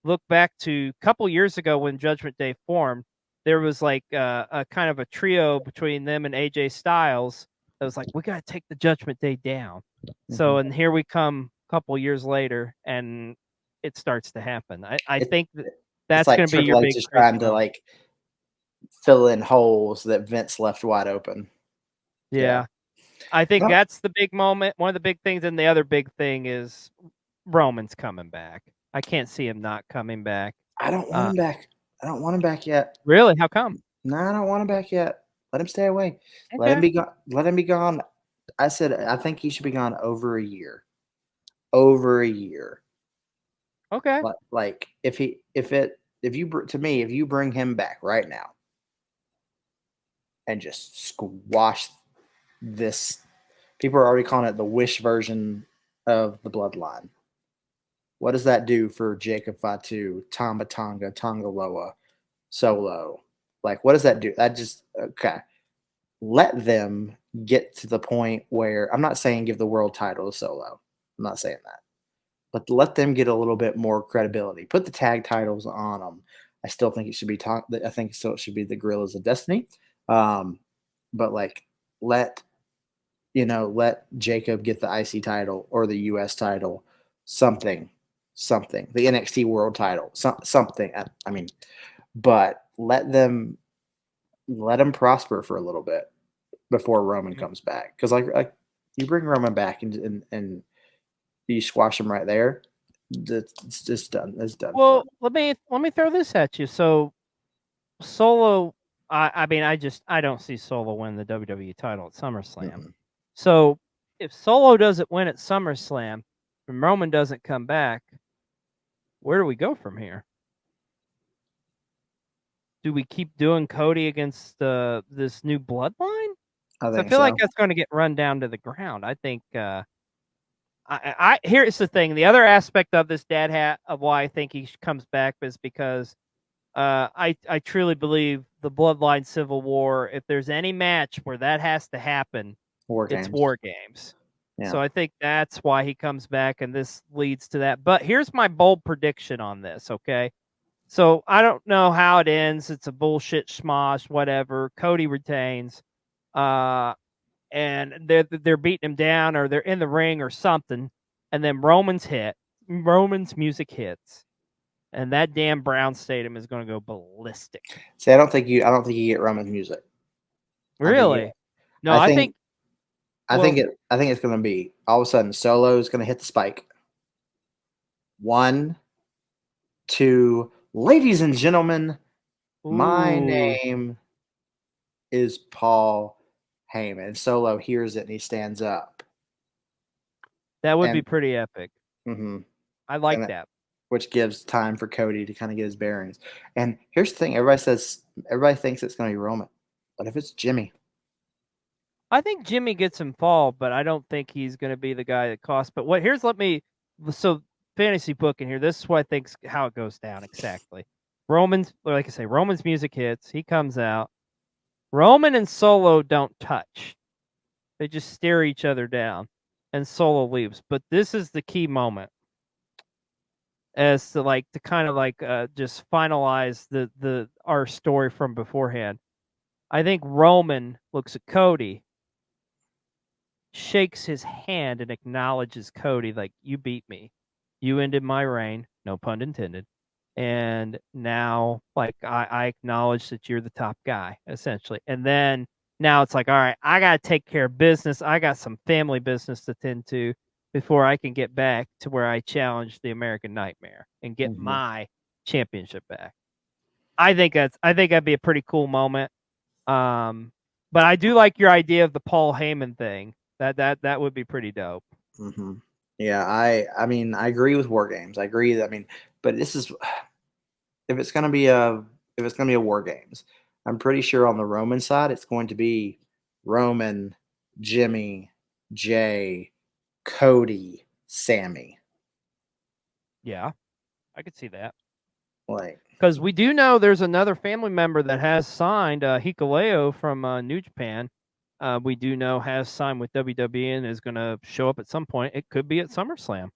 Look back to a couple years ago when Judgment Day formed, there was like a kind of a trio between them and AJ Styles that was like, we got to take the Judgment Day down. Mm-hmm. So, and here we come a couple years later, and it starts to happen. I think that's like going to be your big
just trying to like fill in holes that Vince left wide open.
Yeah. I think that's the big moment. One of the big things, and the other big thing is Roman's coming back. I can't see him not coming back.
I don't want him back. I don't want him back yet.
Really? How come?
No, I don't want him back yet. Let him stay away. Okay. Let him be gone. Let him be gone. I said I think he should be gone over a year. Over a year.
Okay.
Like if you bring him back right now and just squash this, people are already calling it the Wish version of the Bloodline. What does that do for Jacob Fatu, Tama Tonga, Tonga Loa, Solo? Like, what does that do? Let them get to the point where, I'm not saying give the world title to Solo. I'm not saying that. But let them get a little bit more credibility. Put the tag titles on them. I still think it should be I think still it should be the Guerrillas of Destiny. But like let Jacob get the IC title or the US title, something, the NXT world title, something. I mean, but let them prosper for a little bit before Roman comes back. Because like you bring Roman back and you squash him right there, it's just done. It's done.
Well, let me throw this at you. So Solo, I mean, I don't see Solo win the WWE title at SummerSlam. Mm-hmm. So if Solo doesn't win at SummerSlam and Roman doesn't come back, where do we go from here? Do we keep doing Cody against this new bloodline? I feel like that's going to get run down to the ground. I think Here's the thing. The other aspect of this dad hat of why I think he comes back is because I truly believe the Bloodline Civil War, if there's any match where that has to happen, it's War Games.
Yeah.
So I think that's why he comes back, and this leads to that. But here's my bold prediction on this, okay? So I don't know how it ends. It's a bullshit schmosh, whatever. Cody retains, and they're beating him down, or they're in the ring or something, and then Roman's music hits, and that damn Brown Stadium is going to go ballistic.
See, I don't think you get Roman's music.
Really? I think
it's going to be all of a sudden Solo is going to hit the spike. 1, 2, ladies and gentlemen, my name is Paul Heyman. Solo hears it and he stands up.
That would be pretty epic.
Mm-hmm.
I like that.
Which gives time for Cody to kind of get his bearings. And here's the thing: everybody thinks it's going to be Roman. What if it's Jimmy?
I think Jimmy gets involved, but I don't think he's going to be the guy that costs. But so fantasy book in here. This is what I think's how it goes down exactly. Roman's music hits. He comes out. Roman and Solo don't touch. They just stare each other down, and Solo leaves. But this is the key moment, as to just finalize our story from beforehand. I think Roman looks at Cody, shakes his hand, and acknowledges Cody, like, you beat me. You ended my reign, no pun intended. And now, like, I acknowledge that you're the top guy, essentially. And then now it's like, all right, I got to take care of business. I got some family business to tend to before I can get back to where I challenge the American Nightmare and get my championship back. I think that'd be a pretty cool moment. But I do like your idea of the Paul Heyman thing. That would be pretty dope.
Mm-hmm. Yeah, I mean, I agree with War Games. I agree that, but this is if it's gonna be a War Games, I'm pretty sure on the Roman side it's going to be Roman, Jimmy, Jay, Cody, Sammy.
Yeah, I could see that.
Because
we do know there's another family member that has signed, Hikuleo from New Japan. We do know has signed with WWE and is going to show up at some point. It could be at SummerSlam.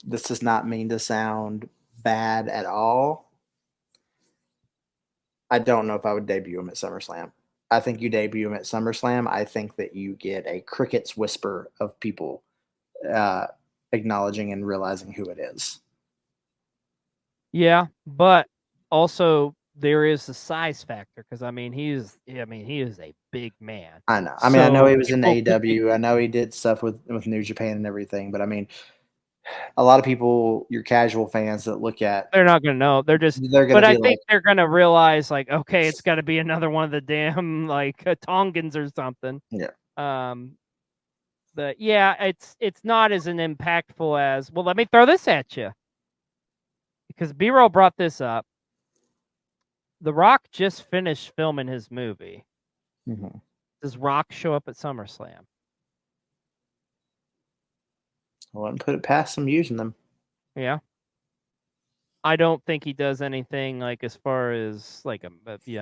This does not mean to sound bad at all. I don't know if I would debut him at SummerSlam. I think you debut him at SummerSlam. I think that you get a cricket's whisper of people acknowledging and realizing who it is.
Yeah, but also there is the size factor because he is a big man.
I know. I know he was in AEW. I know he did stuff with New Japan and everything, but a lot of people, your casual fans that look at,
they're not going to know. They're going to think they're going to realize, like, okay, it's got to be another one of the damn Tongans or something.
Yeah.
But yeah, it's not as an impactful as, well, let me throw this at you. Because B-Roll brought this up. The Rock just finished filming his movie.
Mm-hmm.
Does Rock show up at SummerSlam?
I wouldn't put it past them using them.
Yeah. I don't think he does anything like as far as like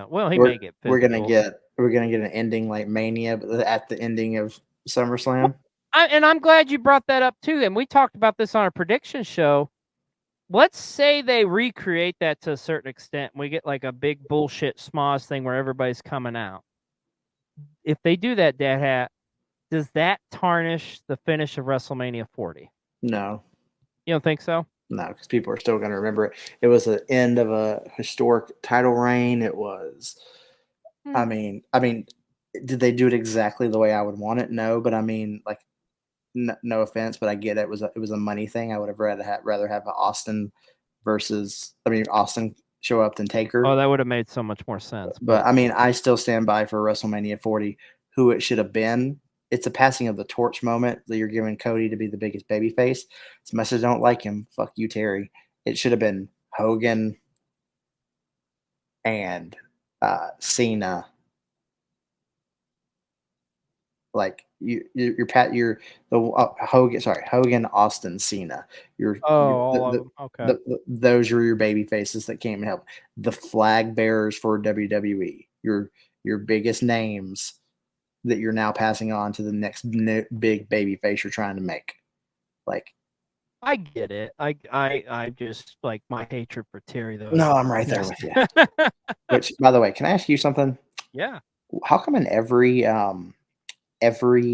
Well, he may get physical.
We're gonna get an ending like Mania, but at the ending of SummerSlam.
And I'm glad you brought that up too. And we talked about this on our prediction show. Let's say they recreate that to a certain extent. We get like a big bullshit smosh thing where everybody's coming out. If they do that, DadHat, does that tarnish the finish of WrestleMania 40?
No.
You don't think so?
No, because people are still going to remember it. It was the end of a historic title reign. It was, I mean, did they do it exactly the way I would want it? No, but no offense, but I get it. It was a money thing. I would have rather have Austin show up than Taker.
Oh, that would have made so much more sense.
But I still stand by for WrestleMania 40, who it should have been. It's a passing of the torch moment that you're giving Cody to be the biggest babyface. As much as I don't like him, fuck you, Terry. It should have been Hogan and Cena. Like you're Hogan, Austin, Cena.
all of them. Okay.
Those are your baby faces that came and helped. The flag bearers for WWE. Your biggest names that you're now passing on to the next big baby face you're trying to make. Like,
I get it. I just like my hatred for Terry though.
no, I'm right there with you. Which, by the way, can I ask you something?
Yeah.
How come in every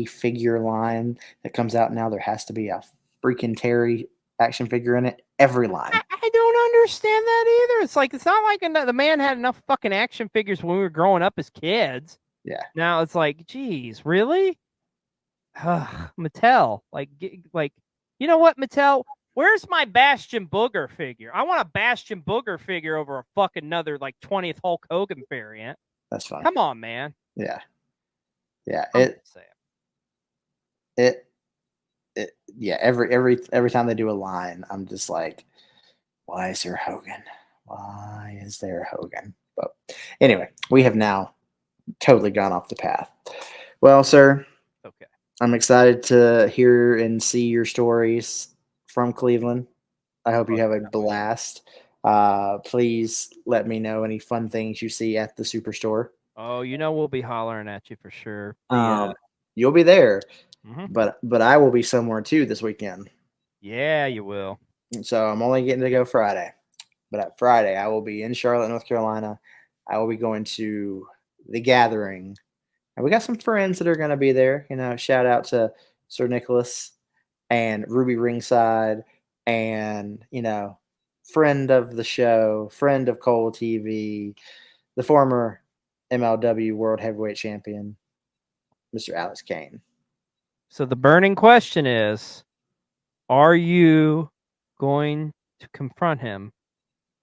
figure line that comes out now there has to be a freaking Terry action figure in it? Every line.
I don't understand that either. It's like it's not like the man had enough fucking action figures when we were growing up as kids.
Yeah.
Now it's like, geez, really? Mattel, like, you know what, Mattel? Where's my Bastion Booger figure? I want a Bastion Booger figure over a fucking another like 20th Hulk Hogan variant.
That's fine.
Come on, man.
Yeah. Yeah. Yeah. Every time they do a line, I'm just like, why is there Hogan? Why is there Hogan? But anyway, we have now totally gone off the path. Well, sir.
Okay.
I'm excited to hear and see your stories from Cleveland. I hope you have a blast. Please let me know any fun things you see at the Superstore.
Oh, we'll be hollering at you for sure.
You'll be there,
mm-hmm.
but I will be somewhere too this weekend.
Yeah, you will.
So I'm only getting to go Friday, but at Friday I will be in Charlotte, North Carolina. I will be going to the Gathering. And we got some friends that are going to be there. Shout out to Sir Nicholas and Ruby Ringside and, friend of the show, friend of Cole TV, the former MLW World Heavyweight Champion, Mr. Alex Kane.
So the burning question is, are you going to confront him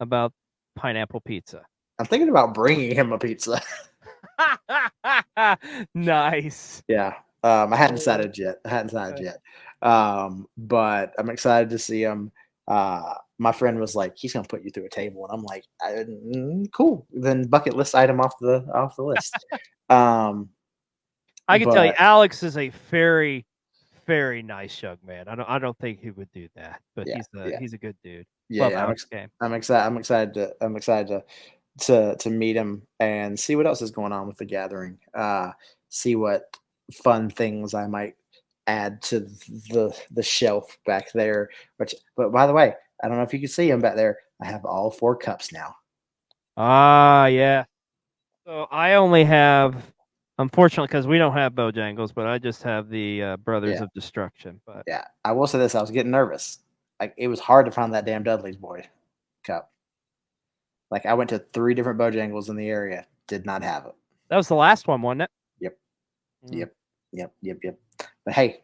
about pineapple pizza?
I'm thinking about bringing him a pizza.
Nice.
Yeah. I hadn't decided yet. But I'm excited to see him. My friend was like, he's gonna put you through a table, and I'm like, cool. Then bucket list item off the list.
I can tell you, Alex is a very, very nice young man. I don't think he would do that, but he's a good dude.
Yeah, I'm excited to meet him and see what else is going on with the Gathering. See what fun things I might add to the shelf back there. But by the way, I don't know if you can see them back there. I have all 4 cups now.
Yeah. So I only have, unfortunately, because we don't have Bojangles, but I just have the Brothers of Destruction. But
yeah, I will say this: I was getting nervous. Like, it was hard to find that damn Dudley's Boy cup. Like, I went to 3 different Bojangles in the area, did not have it.
That was the last one, wasn't it?
Yep. Yep. But hey,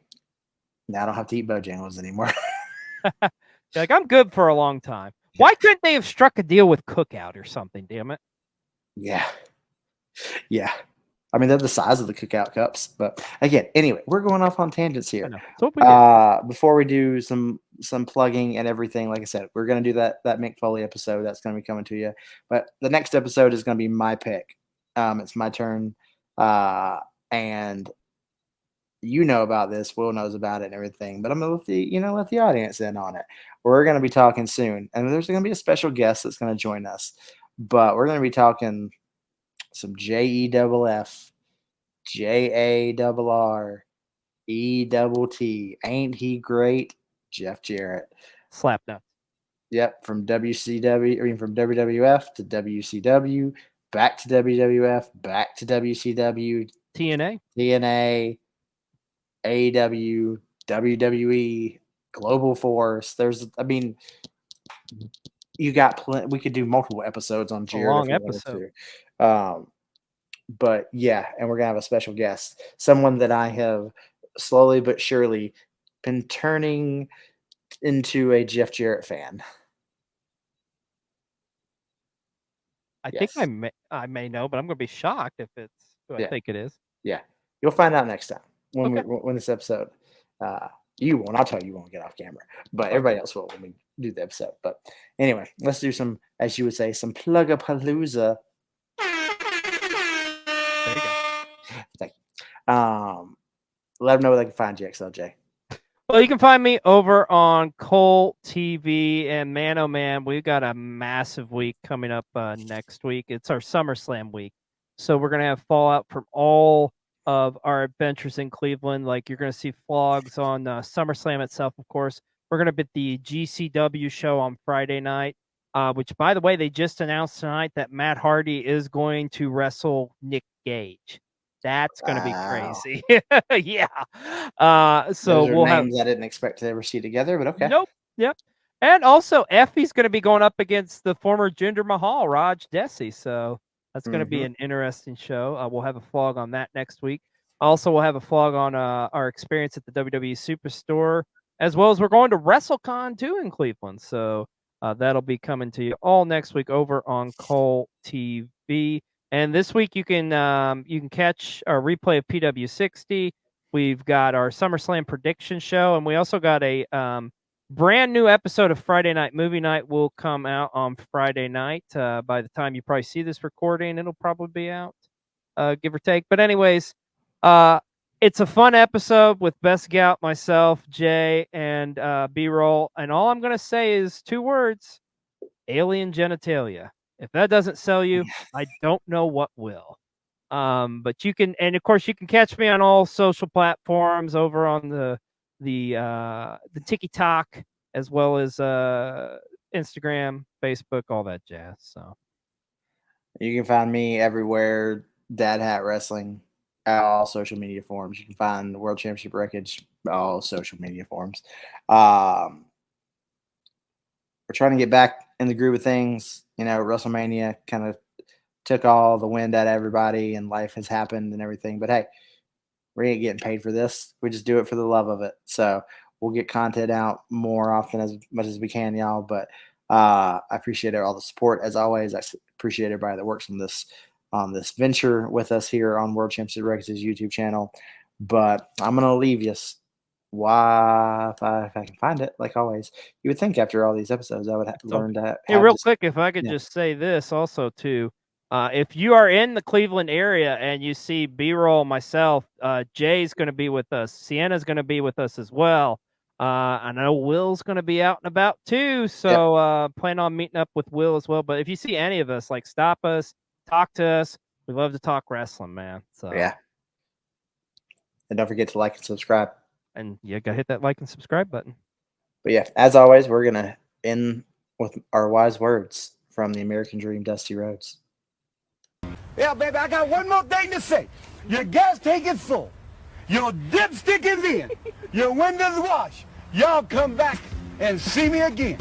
now I don't have to eat Bojangles anymore.
Like, I'm good for a long time. Why couldn't they have struck a deal with Cookout or something, damn it?
Yeah. I mean, they're the size of the Cookout cups. But again, anyway, we're going off on tangents here. Before we do some plugging and everything, like I said, we're going to do that Mick Foley episode. That's going to be coming to you. But the next episode is going to be my pick. It's my turn. And you know about this. Will knows about it and everything. But I'm going to let the audience in on it. We're going to be talking soon. And there's going to be a special guest that's going to join us. But we're going to be talking some JEFF, JARR, ETT. Ain't he great? Jeff Jarrett.
Slap nuts.
Yep, from WCW, from WWF to WCW, back to WWF, back to WCW, TNA, AEW, WWE, Global Force. You got plenty. We could do multiple episodes on Jarrett.
A long episode.
But yeah, and we're gonna have a special guest, someone that I have slowly but surely been turning into a Jeff Jarrett fan.
I think I may know, but I'm gonna be shocked if it's who I think it is.
Yeah, you'll find out next time when this episode. You won't. I'll tell you won't get off camera, but everybody else will when we do the episode. But anyway, let's do some, as you would say, some plug-a-palooza. There you go. Thank you. Let them know where they can find you, XLJ.
Well, you can find me over on Cole TV, and man, oh man, we've got a massive week coming up next week. It's our SummerSlam week, so we're gonna have fallout from all of our adventures in Cleveland. Like, you're gonna see vlogs on SummerSlam itself, of course. We're gonna be at the GCW show on Friday night, which, by the way, they just announced tonight that Matt Hardy is going to wrestle Nick Gage. That's going to be crazy. Yeah. So
those are
we'll have
names I didn't expect to ever see together, but okay.
Nope. Yep. And also, Effie's going to be going up against the former Jinder Mahal, Raj Desi. So that's going to be an interesting show. We'll have a vlog on that next week. Also, we'll have a vlog on our experience at the WWE Superstore, as well as we're going to WrestleCon too in Cleveland. So that'll be coming to you all next week over on Cole TV. And this week you can catch our replay of PW60. We've got our SummerSlam prediction show, and we also got a brand new episode of Friday Night Movie Night will come out on Friday night. By the time you probably see this recording, it'll probably be out, give or take. But anyways, it's a fun episode with Best Gout, myself, Jay, and B-Roll. And all I'm going to say is 2 words: alien genitalia. If that doesn't sell you, I don't know what will. But you can, and of course, you can catch me on all social platforms over on the TikTok, as well as Instagram, Facebook, all that jazz. So
you can find me everywhere. DadHat Wrestling, all social media forums. You can find the World Championship Wreckage, all social media forums. We're trying to get back in the groove of things. You know, WrestleMania kind of took all the wind out of everybody, and life has happened and everything. But hey, we ain't getting paid for this. We just do it for the love of it. So we'll get content out more often, as much as we can, y'all. But I appreciate all the support as always. I appreciate everybody that works on this venture with us here on World Championship Wreckage's YouTube channel. But I'm gonna leave you. Why, if I can find it, like always. You would think after all these episodes I would have learned that.
Hey, real quick, if I could just say this also too. If you are in the Cleveland area and you see B-Roll, myself, Jay's going to be with us. Sienna's going to be with us as well. I know Will's going to be out and about too. So plan on meeting up with Will as well. But if you see any of us, like, stop us, talk to us. We love to talk wrestling, man. So
yeah. And don't forget to like and subscribe.
And you got to hit that like and subscribe button.
But yeah, as always, we're going to end with our wise words from the American Dream, Dusty Rhodes.
Yeah, baby, I got one more thing to say. Your gas tank is full. Your dipstick is in. Your windows washed. Y'all come back and see me again.